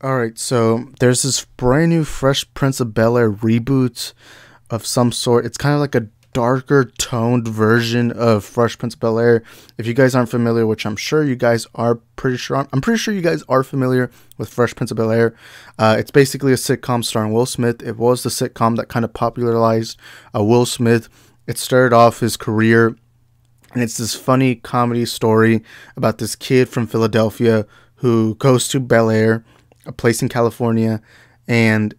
Alright, so there's this brand new Fresh Prince of Bel-Air reboot of some sort. It's kind of like a darker toned version of Fresh Prince of Bel-Air. If you guys aren't familiar, which I'm sure you guys are I'm pretty sure you guys are familiar with Fresh Prince of Bel-Air. It's basically a sitcom starring Will Smith. It was the sitcom that kind of popularized Will Smith. It started off his career, and it's this funny comedy story about this kid from Philadelphia who goes to Bel-Air, a place in California, and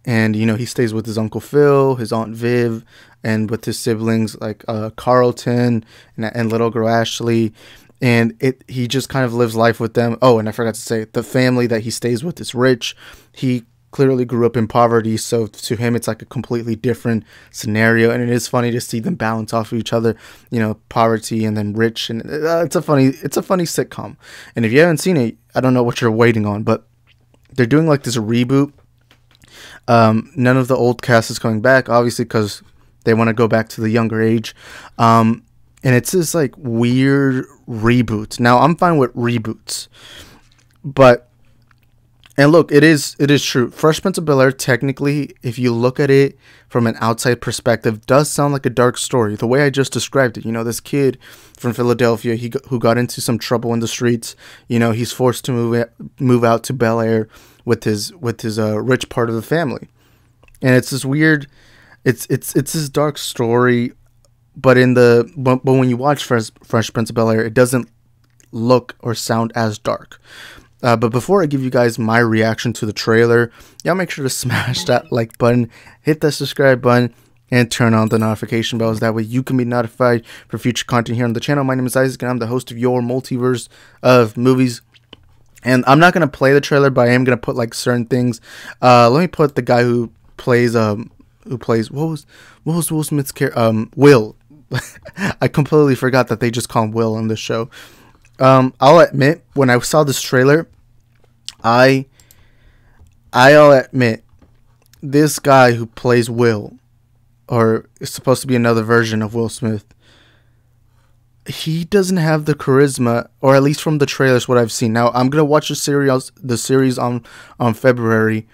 you know, he stays with his Uncle Phil, his Aunt Viv, and with his siblings like Carlton and little girl Ashley, and he just kind of lives life with them. Oh, and I forgot to say, the family that he stays with is rich. He clearly grew up in poverty, so to him it's like a completely different scenario, and it is funny to see them balance off of each other, you know, poverty and then rich, and it's a funny sitcom. And if you haven't seen it, I don't know what you're waiting on, but they're doing like this reboot. None of the old cast is coming back, obviously, because they want to go back to the younger age. And it's this like weird reboot. Now, I'm fine with reboots, but, and look, it is true. Fresh Prince of Bel-Air, technically, if you look at it from an outside perspective, does sound like a dark story. The way I just described it, you know, this kid from Philadelphia, who got into some trouble in the streets. You know, he's forced to move out to Bel-Air with his rich part of the family, and it's this weird, it's this dark story. But when you watch Fresh Prince of Bel-Air, it doesn't look or sound as dark. But before I give you guys my reaction to the trailer, y'all make sure to smash that like button, hit that subscribe button, and turn on the notification bells. That way you can be notified for future content here on the channel. My name is Isaac, and I'm the host of your multiverse of movies. And I'm not going to play the trailer, but I am going to put like certain things. Let me put the guy who plays what was Will Smith's character? Will. I completely forgot that they just call him Will on this show. I'll admit, when I saw this trailer, I'll admit, this guy who plays Will, or is supposed to be another version of Will Smith, he doesn't have the charisma, or at least from the trailers, what I've seen. Now, I'm gonna watch the series on February,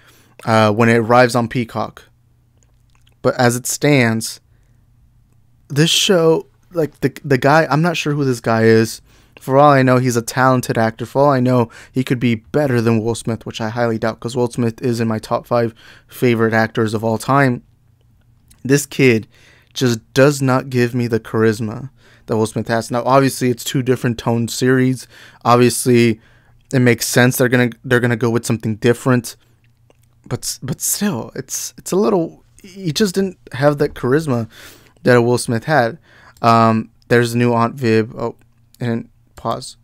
when it arrives on Peacock. But as it stands, this show, like the guy, I'm not sure who this guy is. For all I know, he's a talented actor. For all I know, he could be better than Will Smith, which I highly doubt, because Will Smith is in my top 5 favorite actors of all time. This kid just does not give me the charisma that Will Smith has. Now, obviously, it's 2 different toned series. Obviously, it makes sense they're gonna go with something different. But still, it's a little. He just didn't have that charisma that Will Smith had. There's a new Aunt Viv. Oh, and pause.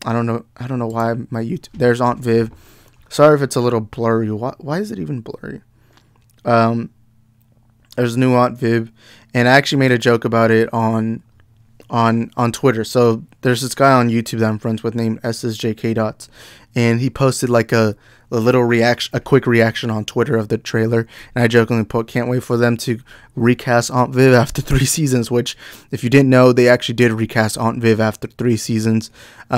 I don't know why my YouTube. There's Aunt Viv. Sorry if it's a little blurry. Why is it even blurry? There's a new Aunt Viv, and I actually made a joke about it on Twitter. So there's this guy on YouTube that I'm friends with named SSJK, and he posted like a little reaction, a quick reaction on Twitter of the trailer, and I jokingly put, "Can't wait for them to recast Aunt Viv after 3 seasons." Which, if you didn't know, they actually did recast Aunt Viv after 3 seasons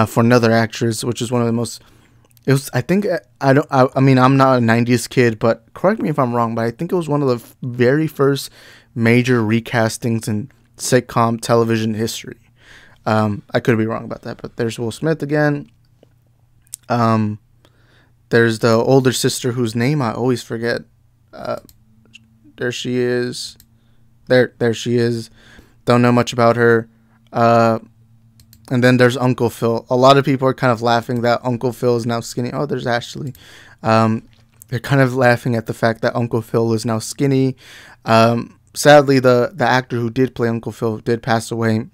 for another actress, which is one of the most. It was, I think, I mean, I'm not a 90s kid, but correct me if I'm wrong, but I think it was one of the very first major recastings in sitcom television history. I could be wrong about that, but there's Will Smith again. There's the older sister whose name I always forget. There she is. There she is. Don't know much about her. And then there's Uncle Phil. A lot of people are kind of laughing that Uncle Phil is now skinny. Oh, there's Ashley. They're kind of laughing at the fact that Uncle Phil is now skinny. Sadly, the actor who did play Uncle Phil did pass away.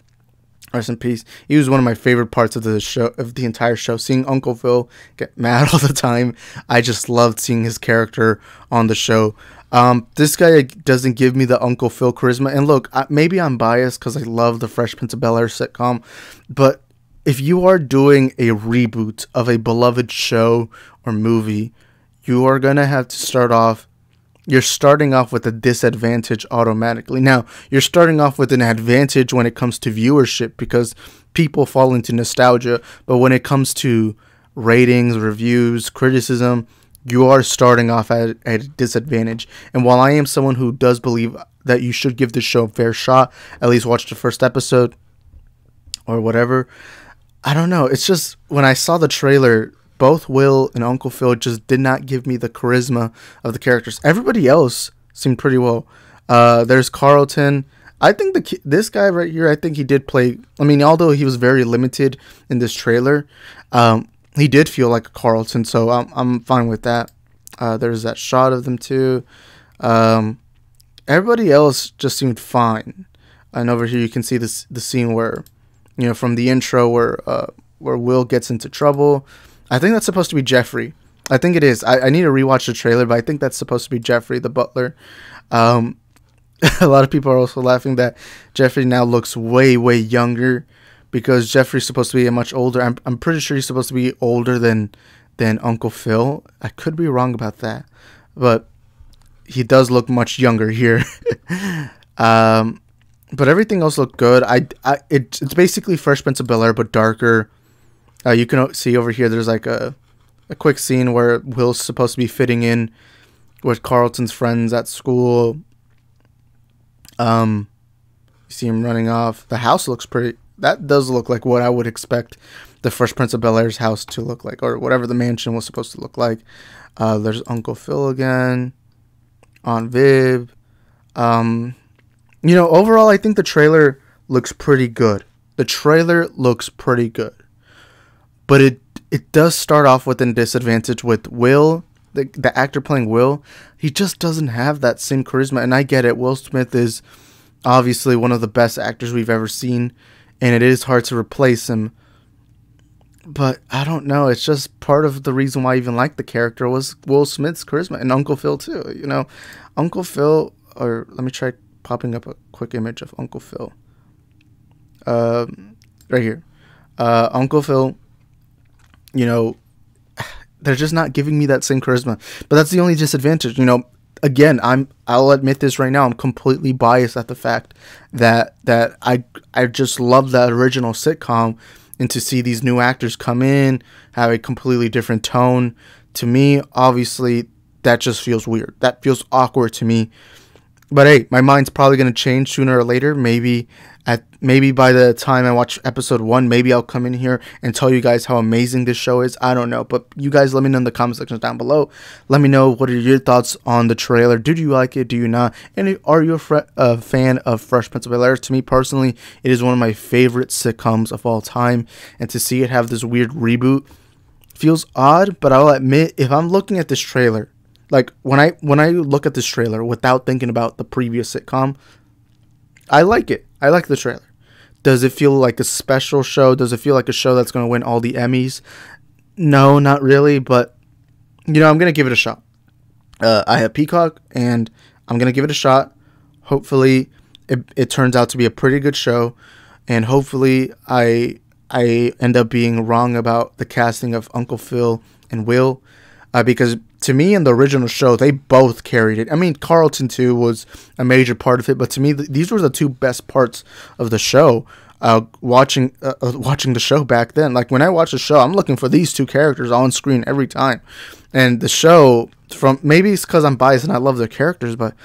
Rest in peace. He was one of my favorite parts of the show, of the entire show. Seeing Uncle Phil get mad all the time, I just loved seeing his character on the show. This guy doesn't give me the Uncle Phil charisma. And look, maybe I'm biased because I love the Fresh Prince of Bel-Air sitcom, but if you are doing a reboot of a beloved show or movie, you are gonna have to start off. You're starting off with a disadvantage automatically. Now, you're starting off with an advantage when it comes to viewership because people fall into nostalgia. But when it comes to ratings, reviews, criticism, you are starting off at a disadvantage. And while I am someone who does believe that you should give this show a fair shot, at least watch the first episode or whatever, I don't know. It's just when I saw the trailer, both Will and Uncle Phil just did not give me the charisma of the characters. Everybody else seemed pretty well. There's Carlton. I think this guy right here, I think he did play. I mean, although he was very limited in this trailer, he did feel like a Carlton, so I'm fine with that. There's that shot of them too. Everybody else just seemed fine. And over here you can see the scene where, you know, from the intro where Will gets into trouble. I think that's supposed to be Jeffrey. I think it is. I need to rewatch the trailer, but I think that's supposed to be Jeffrey, the butler. A lot of people are also laughing that Jeffrey now looks way, way younger, because Jeffrey's supposed to be a much older. I'm pretty sure he's supposed to be older than Uncle Phil. I could be wrong about that, but he does look much younger here. But everything else looked good. It's basically Fresh Prince of Bel-Air, but darker. You can see over here there's like a quick scene where Will's supposed to be fitting in with Carlton's friends at school. You see him running off. The house looks pretty. That does look like what I would expect the Fresh Prince of Bel-Air's house to look like, or whatever the mansion was supposed to look like. There's Uncle Phil again. Aunt Viv. You know, overall, I think the trailer looks pretty good. The trailer looks pretty good. But it does start off with a disadvantage with Will, the actor playing Will. He just doesn't have that same charisma. And I get it. Will Smith is obviously one of the best actors we've ever seen. And it is hard to replace him. But I don't know. It's just part of the reason why I even liked the character was Will Smith's charisma. And Uncle Phil, too. You know, Uncle Phil, or let me try popping up a quick image of Uncle Phil. Right here. Uncle Phil, you know, they're just not giving me that same charisma. But that's the only disadvantage. You know, again, I'll admit this right now. I'm completely biased at the fact that I just love that original sitcom, and to see these new actors come in, have a completely different tone, to me, obviously, that just feels weird. That feels awkward to me. But hey, my mind's probably going to change sooner or later. Maybe by the time I watch episode 1, maybe I'll come in here and tell you guys how amazing this show is. I don't know. But you guys let me know in the comment sections down below. Let me know what are your thoughts on the trailer. Did you like it? Do you not? And are you a fan of Fresh Prince of Bel-Air? To me personally, it is one of my favorite sitcoms of all time. And to see it have this weird reboot feels odd. But I'll admit, if I'm looking at this trailer, like when I look at this trailer without thinking about the previous sitcom, I like it. I like the trailer. Does it feel like a special show? Does it feel like a show that's going to win all the Emmys? No, not really. But, you know, I'm going to give it a shot. I have Peacock, and I'm going to give it a shot. Hopefully, it turns out to be a pretty good show. And hopefully, I end up being wrong about the casting of Uncle Phil and Will. Because to me, in the original show, they both carried it. I mean, Carlton, too, was a major part of it. But to me, these were the two best parts of the show. Watching the show back then. Like, when I watch the show, I'm looking for these two characters on screen every time. And the show, maybe it's because I'm biased and I love their characters, but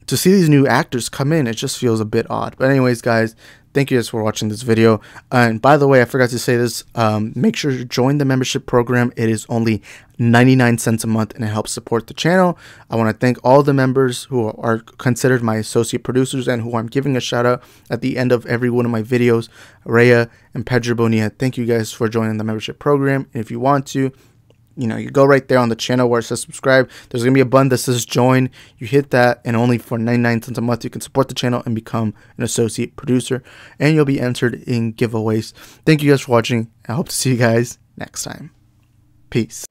to see these new actors come in, it just feels a bit odd. But anyways, guys, thank you guys for watching this video. And by the way, I forgot to say this. Make sure to join the membership program. It is only 99 cents a month, and it helps support the channel. I want to thank all the members who are considered my associate producers and who I'm giving a shout out at the end of every one of my videos. Rhea and Pedro Bonilla, thank you guys for joining the membership program. And if you want to, you know, you go right there on the channel where it says subscribe. There's going to be a button that says join. You hit that, and only for 99 cents a month, you can support the channel and become an associate producer. And you'll be entered in giveaways. Thank you guys for watching. I hope to see you guys next time. Peace.